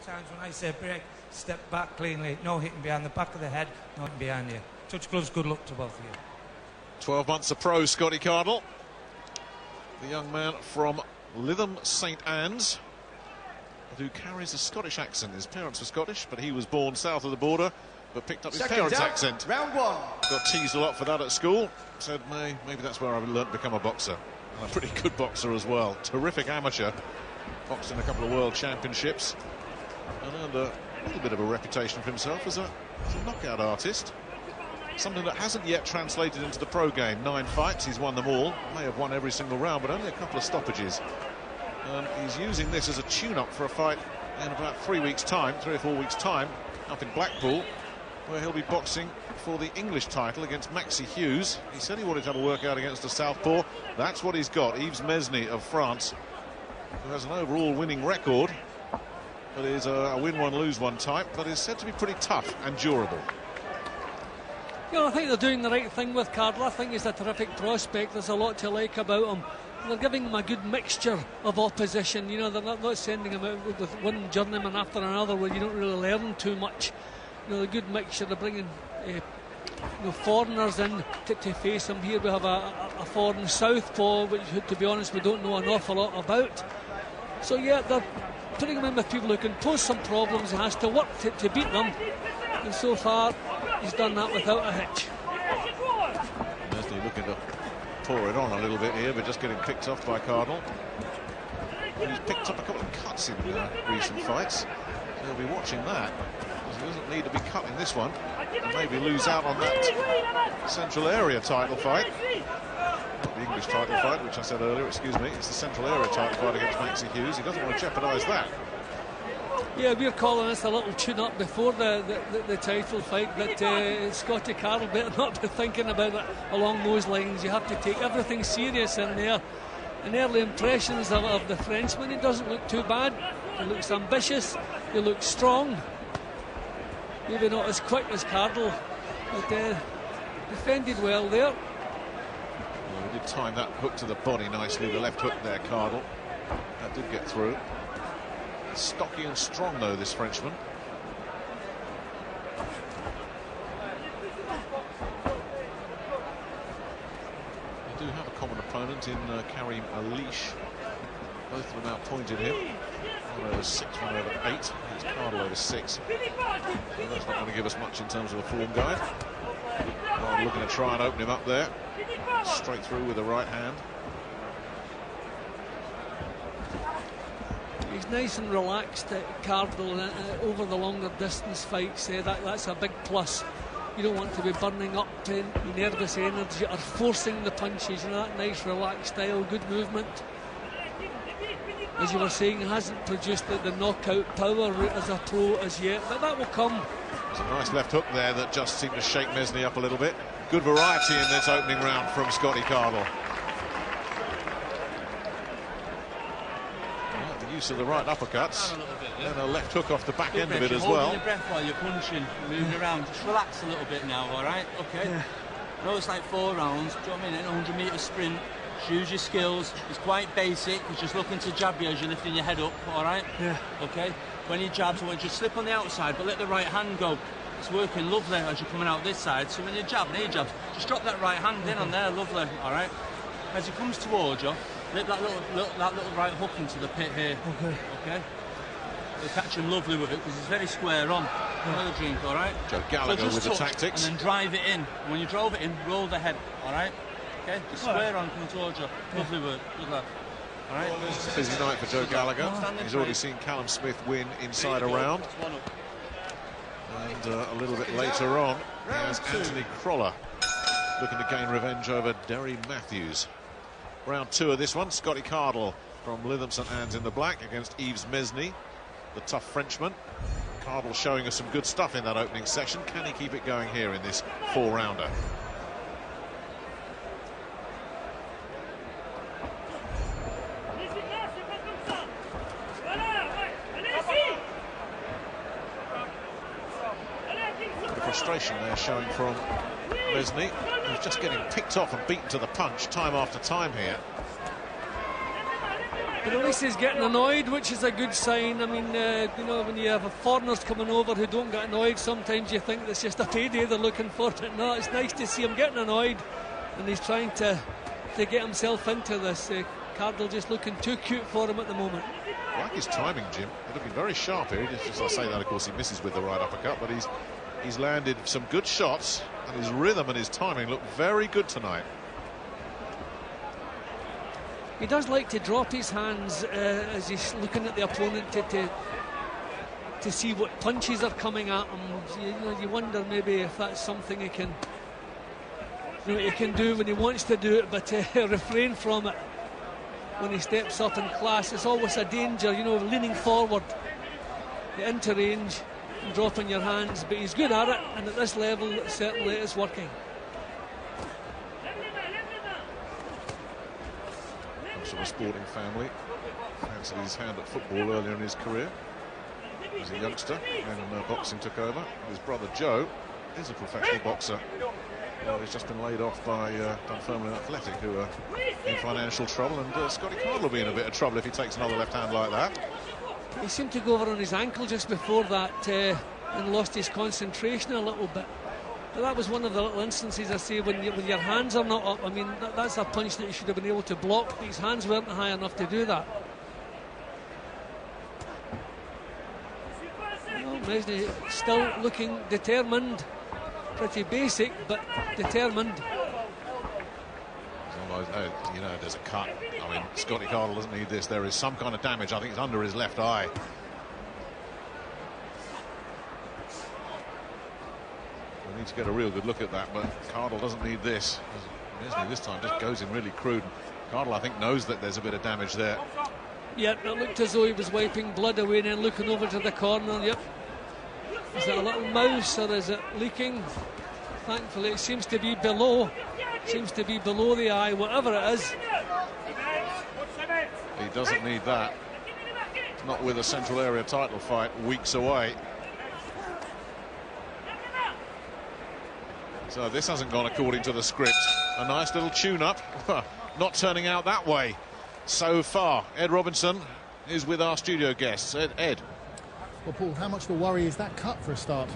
times when I say break, step back cleanly, no hitting behind the back of the head, no hitting behind you. Touch gloves, good luck to both of you. 12 months a pro, Scotty Cardle. The young man from Lytham St Anne's, who carries a Scottish accent. His parents were Scottish, but he was born south of the border, but picked up his parents' accent. Round one. Got teased a lot for that at school. Said, maybe that's where I learned to become a boxer. And a pretty good boxer as well. Terrific amateur. Boxed in a couple of world championships. And earned a little bit of a reputation for himself as a knockout artist. Something that hasn't yet translated into the pro game. 9 fights, he's won them all. May have won every single round, but only a couple of stoppages. He's using this as a tune-up for a fight in about 3 weeks' time, 3 or 4 weeks' time, up in Blackpool, where he'll be boxing for the English title against Maxi Hughes. He said he wanted to have a workout against a southpaw. That's what he's got. Yves Mesny of France, who has an overall winning record, but is a win-one, lose-one type, but is said to be pretty tough and durable. You know, I think they're doing the right thing with Cardle. I think he's a terrific prospect. There's a lot to like about him. They're giving him a good mixture of opposition. You know, they're not sending him out with one journeyman after another where you don't really learn too much. You know, the good mixture. They're bringing foreigners in to face him. Here we have a foreign southpaw, which, to be honest, we don't know an awful lot about. So yeah, they're putting him in with people who can pose some problems. He has to work to beat them, and so far he's done that without a hitch. Mesny looking to pour it on a little bit here, but just getting picked off by Cardle. He's picked up a couple of cuts in recent fights. He'll be watching that, because he doesn't need to be cut in this one. And maybe lose out on that Central Area title fight. Not the English title fight, which I said earlier, excuse me. It's the Central Area title fight against Maxi Hughes. He doesn't want to jeopardise that. Yeah, we're calling this a little tune-up before the title fight, but Scotty Cardle better not be thinking about it along those lines. You have to take everything serious in there. And early impressions of the Frenchman, he doesn't look too bad. He looks ambitious, he looks strong. Maybe not as quick as Cardle, but defended well there. Well, he did time that hook to the body nicely, the left hook there, Cardle. That did get through. Stocky and strong, though, this Frenchman. They do have a common opponent in Karim Alish. Both of them outpointed him. One over 6, one over 8. It's Cardle over 6. So that's not going to give us much in terms of a form guide. Well, looking to try and open him up there. Straight through with the right hand. He's nice and relaxed, Cardle, over the longer distance fights. That's a big plus. You don't want to be burning up nervous energy or forcing the punches. You know, that nice relaxed style, good movement. As you were saying, he hasn't produced the knockout power as a pro as yet, but that will come. There's a nice left hook there that just seemed to shake Mesny up a little bit. Good variety in this opening round from Scotty Cardle. Use of the right uppercuts, and a left hook off the back end of it as well. Hold your breath while you're punching, moving around. Just relax a little bit now, all right? Okay. Yeah. I know it's like 4 rounds. Do you know what I mean? In a 100-metre sprint, use your skills. It's quite basic. He's just looking to jab you as you're lifting your head up, all right? Yeah. Okay. When he jabs, I want you to slip on the outside, but let the right hand go. It's working lovely as you're coming out this side. So when you jab and he jabs, just drop that right hand in on there, lovely, all right? As he comes towards you, Lip that little right hook into the pit here. Okay. Okay. You'll catch him lovely with it because he's very square on. Another drink, all right? Joe Gallagher with the tactics. And then drive it in. When you drove it in, roll the head, all right? Okay? Just square on, coming towards you. Lovely work. Good lad. All right? It's a busy night for Joe Gallagher. He's already seen Callum Smith win inside a round. And a little bit later on, here's Anthony Croller looking to gain revenge over Derry Matthews. Round 2 of this one, Scotty Cardle from Lytham St Anne's in the black against Yves Mesny, the tough Frenchman. Cardle showing us some good stuff in that opening session. Can he keep it going here in this 4-rounder? The frustration there showing from Mesny, who's just getting picked off and beaten to the punch time after time here. But at least he's getting annoyed, which is a good sign. I mean, you know, when you have foreigners coming over who don't get annoyed, sometimes you think it's just a payday they're looking for. But no, it's nice to see him getting annoyed, and he's trying to get himself into this. Cardle just looking too cute for him at the moment. I like his timing, Jim. He's looking very sharp here. Just as I say that, of course, he misses with the right uppercut, but he's landed some good shots, and his rhythm and his timing look very good tonight. He does like to drop his hands as he's looking at the opponent to see what punches are coming at him. You wonder maybe if that's something he can do when he wants to do it, but refrain from it when he steps up in class. It's always a danger, leaning forward into range and dropping your hands, but he's good at it, and at this level certainly it is working. From a sporting family, fancied his hand at football earlier in his career as a youngster, and when boxing took over. His brother Joe is a professional boxer. Well, he's just been laid off by Dunfermline Athletic, who are in financial trouble, and Scotty Cardle will be in a bit of trouble if he takes another left hand like that. He seemed to go over on his ankle just before that and lost his concentration a little bit. But that was one of the little instances, I say, when your hands are not up. I mean, that's a punch that you should have been able to block, but his hands weren't high enough to do that. Well, Mesny still looking determined. Pretty basic, but determined. There's a cut. I mean, Scotty Cardle doesn't need this. There is some kind of damage. I think it's under his left eye. We need to get a real good look at that, but Cardle doesn't need this. Mesny this time just goes in really crude. Cardle, I think, knows that there's a bit of damage there. Yep, it looked as though he was wiping blood away and then looking over to the corner. Yep. Is it a little mouse or is it leaking? Thankfully, it seems to be below. Seems to be below the eye, whatever it is. He doesn't need that. Not with a Central Area title fight weeks away. So this hasn't gone according to the script. A nice little tune-up. Not turning out that way so far. Ed Robinson is with our studio guests. Ed. Well, Paul, how much of a worry is that cut for a start?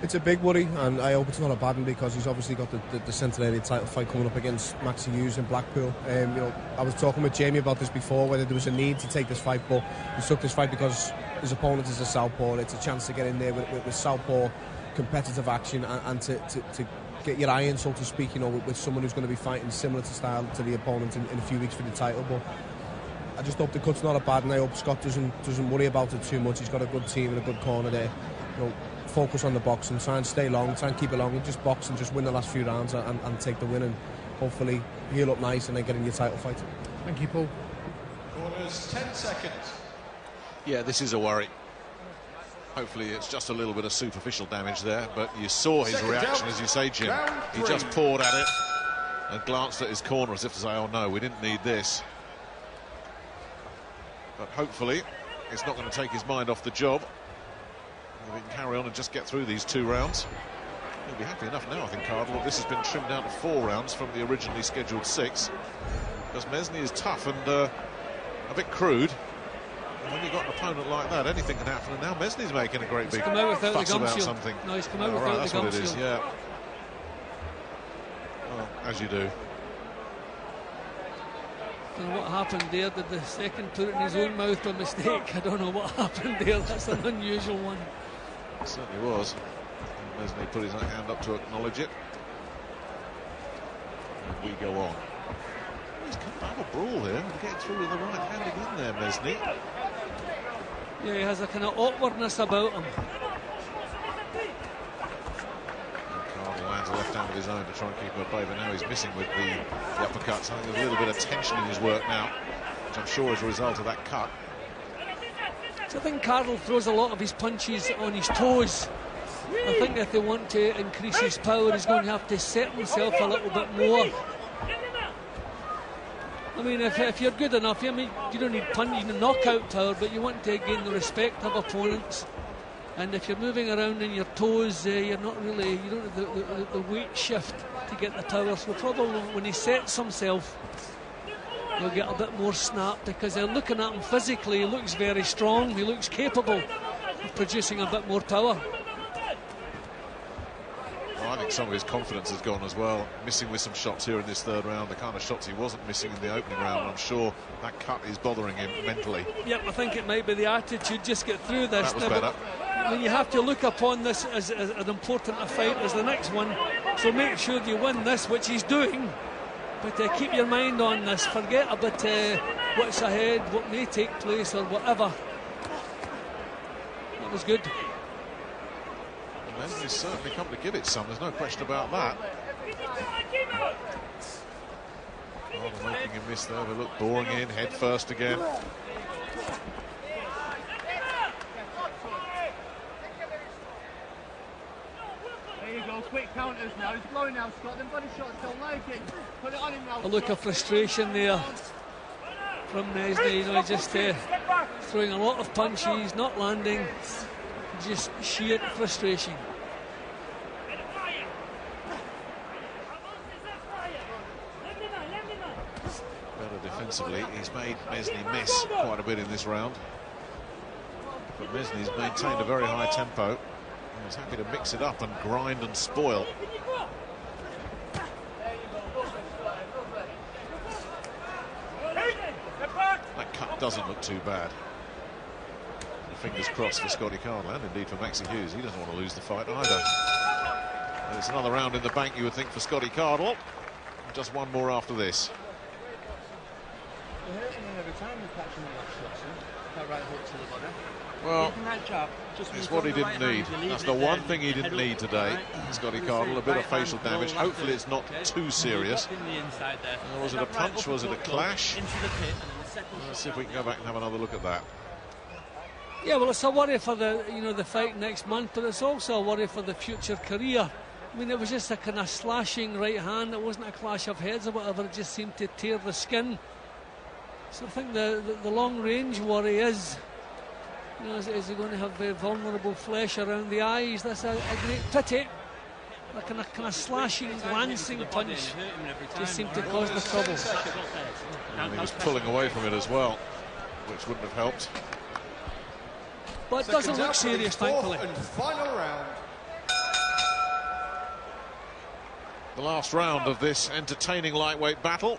It's a big worry, and I hope it's not a bad one, because he's obviously got the Central Area title fight coming up against Maxi Hughes in Blackpool. I was talking with Jamie about this before, whether there was a need to take this fight, but he took this fight because his opponent is a southpaw. It's a chance to get in there with southpaw competitive action and to get your eye in, so to speak, with someone who's going to be fighting similar to style to the opponent in a few weeks for the title. But I just hope the cut's not a bad, and I hope Scott doesn't worry about it too much. He's got a good team and a good corner there. Focus on the boxing, try and stay long, try and keep it long, and just box and just win the last few rounds and take the win, and hopefully heal up nice and then get in your title fight. Thank you, Paul. Corners, 10 seconds. Yeah, this is a worry. Hopefully it's just a little bit of superficial damage there, but you saw his reaction, as you say, Jim. He just pawed at it and glanced at his corner as if to say, oh no, we didn't need this. But hopefully it's not going to take his mind off the job. We can carry on and just get through these 2 rounds. He'll be happy enough now, I think, Cardle. This has been trimmed down to 4 rounds from the originally scheduled 6. Because Mesny is tough and a bit crude. And when you've got an opponent like that, anything can happen. And now Mesny's making a great big fuss about something. No, he's come out without that's the gum what it is, shield. yeah. Well, as you do. I don't know what happened there. Did the second put it in his own mouth by mistake? I don't know what happened there. That's an unusual one. It certainly was. And Mesny put his hand up to acknowledge it. And we go on. He's come to have a brawl here and get through with the right hand again there, Mesny. Yeah, he has a kind of awkwardness about him. Cardle lands a left hand of his own to try and keep him at bay, but now he's missing with the uppercuts. I think there's a little bit of tension in his work now, which I'm sure is a result of that cut. So I think Cardle throws a lot of his punches on his toes. I think if they want to increase his power, he's going to have to set himself a little bit more. I mean, if you're good enough, I mean, you don't need punching and knockout power, but you want to gain the respect of opponents. And if you're moving around in your toes, you're not really, you don't have the weight shift to get the power. So probably when he sets himself, he'll get a bit more snap, because they're looking at him physically. He looks very strong, he looks capable of producing a bit more power. Well, I think some of his confidence has gone as well, missing with some shots here in this third round, the kind of shots he wasn't missing in the opening round. I'm sure that cut is bothering him mentally. Yep, I think it might be the attitude, just get through this. That was better. When you have to look upon this as an important a fight as the next one, so make sure you win this, which he's doing, but keep your mind on this. Forget about what's ahead, what may take place or whatever. That was good. He's certainly come to give it some, there's no question about that. Rather making him miss there, but look, boring in, head first again. There you go, quick counters now. He's blowing now, Scott. Them body shots don't like it. Put it on him now. A look of frustration there from Mesny. You know, he's just throwing a lot of punches, not landing. Just sheer frustration. Better defensively. He's made Mesny miss quite a bit in this round. But Mesny's maintained a very high tempo. He's happy to mix it up and grind and spoil. That cut doesn't look too bad. Fingers crossed for Scotty Cardle, and indeed for Maxi Hughes. He doesn't want to lose the fight either. And it's another round in the bank, you would think, for Scotty Cardle. Just one more after this. You're hurting him every time you're catching that shot, that right hook to the body. Well, it's what he didn't need. That's the one thing he didn't need today, Scotty Cardle. A bit of facial damage. Hopefully it's not too serious. Was it a punch? Was it a clash? Let's see if we can go back and have another look at that. Yeah, well, it's a worry for the fight next month, but it's also a worry for the future career. I mean, it was just a kind of slashing right hand. It wasn't a clash of heads or whatever. It just seemed to tear the skin. So I think the long-range worry is, is he going to have vulnerable flesh around the eyes? That's a great pity. A kind of slashing, lancing punch just seemed to cause the trouble. And he was pulling away from it as well, which wouldn't have helped. But it doesn't look serious, thankfully. And final round. The last round of this entertaining lightweight battle.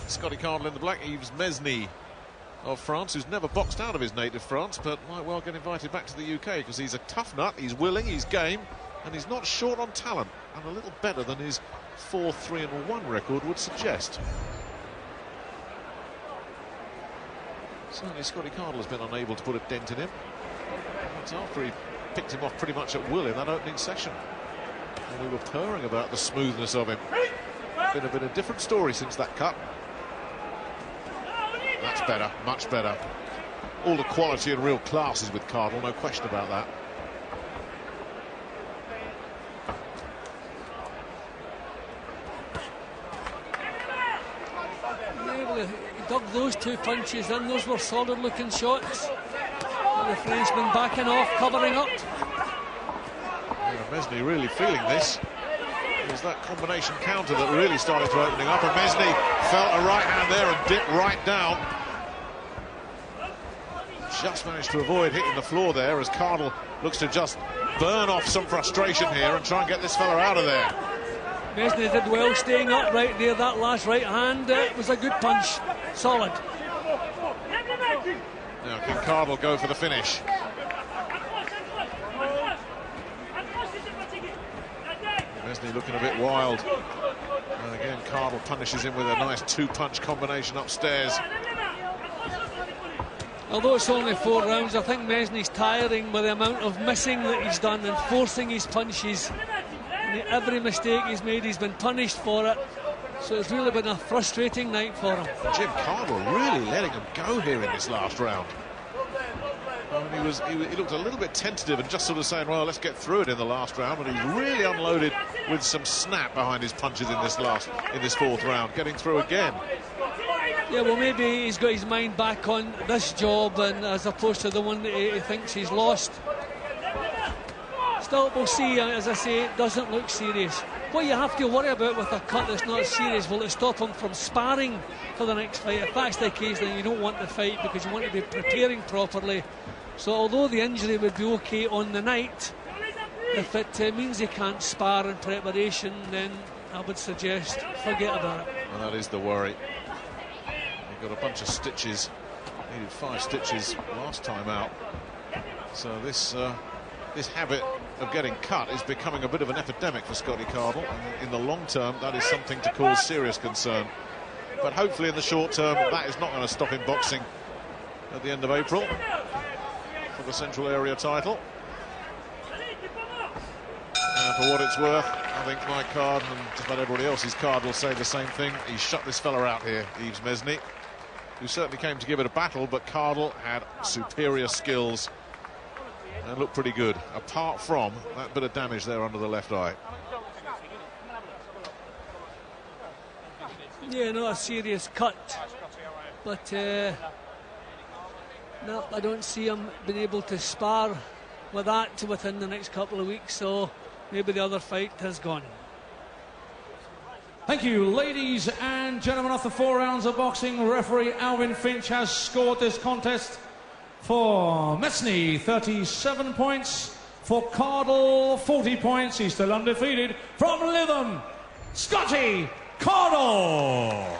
Scotty Cardle in the black, Yves Mesny of France, who's never boxed out of his native France, but might well get invited back to the UK because he's a tough nut, he's willing, he's game, and he's not short on talent, and a little better than his 4-3-1 record would suggest. Certainly Scotty Cardle has been unable to put a dent in him. It's after he picked him off pretty much at will in that opening session. And we were purring about the smoothness of him. Been a different story since that cut. That's better, much better. All the quality and real class is with Cardle, no question about that. Yeah, he dug those two punches in. Those were solid looking shots. And the Frenchman backing off, covering up. Yeah, Mesny really feeling this. It was that combination counter that really started to opening up, and Mesny felt a right hand there and dipped right down. Just managed to avoid hitting the floor there as Cardle looks to just burn off some frustration here and try and get this fella out of there. Mesny did well staying upright there. That last right hand was a good punch. Solid. Now can Cardle go for the finish? Mesny looking a bit wild. And again, Cardle punishes him with a nice two-punch combination upstairs. Although it's only 4 rounds, I think Mesny's tiring with the amount of missing that he's done and forcing his punches. And every mistake he's made, he's been punished for it. So it's really been a frustrating night for him. Jim Cardle really letting him go here in this last round. I mean, he looked a little bit tentative and just sort of saying, well, let's get through it in the last round, but he's really unloaded with some snap behind his punches in this 4th round, getting through again. Yeah, well, maybe he's got his mind back on this job, and as opposed to the one that he thinks he's lost. Still, we'll see. As I say, it doesn't look serious. what you have to worry about with a cut that's not serious, will it stop him from sparring for the next fight? If that's the case, then you don't want the fight because you want to be preparing properly. So although the injury would be okay on the night, if it means he can't spar in preparation, then I would suggest forget about it. And that is the worry. He got a bunch of stitches. Needed 5 stitches last time out. So this habit of getting cut is becoming a bit of an epidemic for Scotty Cardle. And in the long term, that is something to cause serious concern. But hopefully in the short term, that is not going to stop him boxing at the end of April for the Central Area title. And for what it's worth, I think my card and just about everybody else's card will say the same thing. He shut this fella out here, Yves Mesny, who certainly came to give it a battle, but Cardle had superior skills and looked pretty good, apart from that bit of damage there under the left eye. Yeah, not a serious cut, but no, I don't see him being able to spar with that within the next couple of weeks, so maybe the other fight has gone. Thank you, ladies and gentlemen. After 4 rounds of boxing, referee Alvin Finch has scored this contest for Mesny 37 points, for Cardle 40 points. He's still undefeated. From Lytham, Scotty Cardle.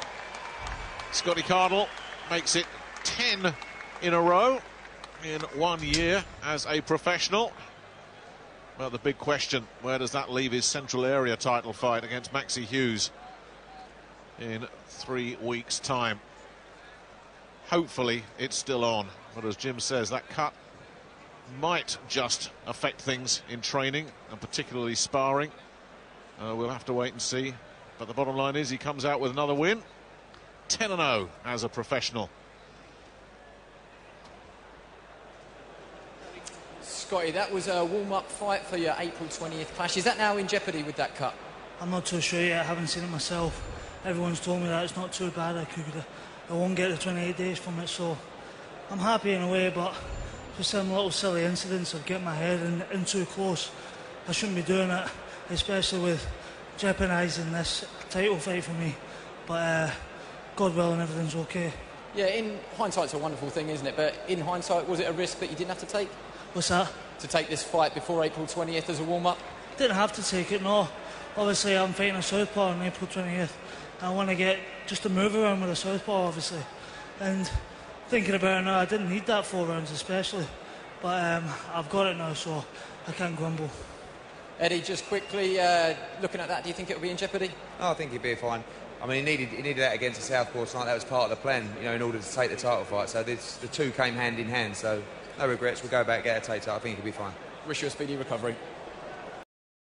Scotty Cardle makes it 10 in a row in 1 year as a professional. Well, the big question, where does that leave his Central Area title fight against Maxie Hughes in 3 weeks' time? Hopefully it's still on, but as Jim says, that cut might just affect things in training and particularly sparring. We'll have to wait and see, but the bottom line is he comes out with another win, 10-0 as a professional. Scotty, that was a warm-up fight for your April 20th clash. Is that now in jeopardy with that cut? I'm not too sure yet. I haven't seen it myself. Everyone's told me that it's not too bad. I won't get the 28 days from it, so I'm happy in a way, but just some little silly incidents of getting my head in too close. I shouldn't be doing it, especially with jeopardising this title fight for me. But God willing, everything's okay. Yeah, in hindsight's a wonderful thing, isn't it? But in hindsight, was it a risk that you didn't have to take? What's that? To take this fight before April 20th as a warm-up? Didn't have to take it, no. Obviously, I'm fighting a southpaw on April 20th. I want to get just a move around with a southpaw, obviously. And thinking about it now, I didn't need that 4 rounds especially. But I've got it now, so I can't grumble. Eddie, just quickly, looking at that, do you think it'll be in jeopardy? Oh, I think he'll be fine. I mean, he needed that against the Southpaw tonight. That was part of the plan, you know, in order to take the title fight. So the two came hand in hand. So no regrets. We'll go back, get a title. I think he'll be fine. Wish you a speedy recovery.